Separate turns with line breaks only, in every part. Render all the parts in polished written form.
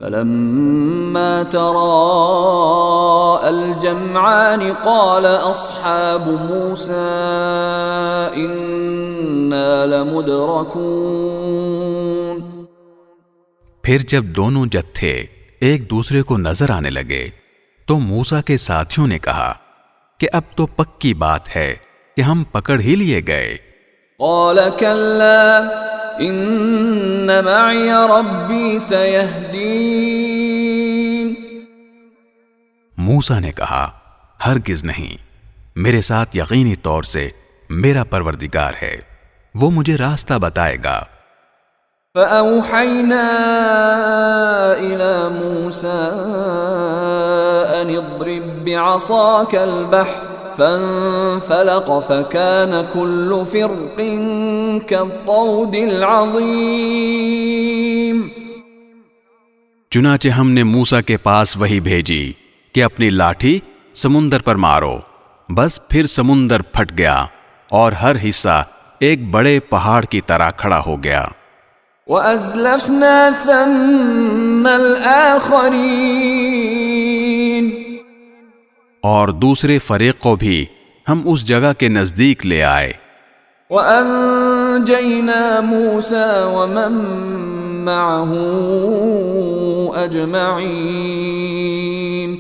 فلما تراءى الجمعان قال أصحاب موسى إنا لمدركون۔
پھر جب دونوں جتھے ایک دوسرے کو نظر آنے لگے تو موسیٰ کے ساتھیوں نے کہا کہ اب تو پکی بات ہے کہ ہم پکڑ ہی لیے گئے۔
قال كلا ان معي ربي سيهدين۔
موسیٰ نے کہا ہرگز نہیں، میرے ساتھ یقینی طور سے میرا پروردگار ہے، وہ مجھے راستہ بتائے گا۔
فأوحينا إلى موسى أن اضرب بعصاك البحر فانفلق فكان كل فرق كالطود العظيم۔
چنانچہ ہم نے موسیٰ کے پاس وحی بھیجی کہ اپنی لاٹھی سمندر پر مارو، بس پھر سمندر پھٹ گیا اور ہر حصہ ایک بڑے پہاڑ کی طرح کھڑا ہو گیا۔
وَأَزْلَفْنَا ثَمَّ الْآخَرِينَ۔
اور دوسرے فریق کو بھی ہم اس جگہ کے نزدیک لے آئے۔
وَأَنجَيْنَا مُوسَى وَمَن مَّعَهُ أَجْمَعِينَ۔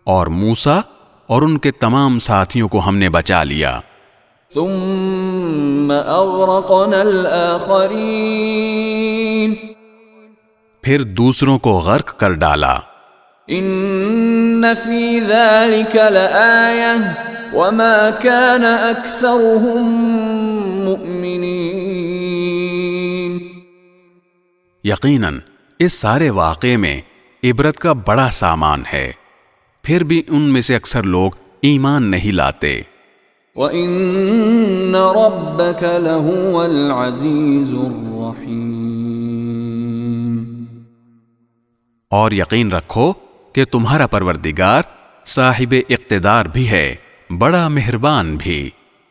اور موسیٰ اور ان کے تمام ساتھیوں کو ہم نے بچا لیا۔
ثم اغرقنا الآخرین۔
پھر دوسروں کو غرق کر ڈالا۔
ان فی ذلک لآیہ وما کان اکثرهم مؤمنین۔
یقیناً اس سارے واقعے میں عبرت کا بڑا سامان ہے، پھر بھی ان میں سے اکثر لوگ ایمان نہیں لاتے۔
وَإِنَّ رَبَّكَ لَهُوَ الْعَزِيزُ الرَّحِيمُ۔
اور یقین رکھو کہ تمہارا پروردگار صاحب اقتدار بھی ہے، بڑا مہربان بھی۔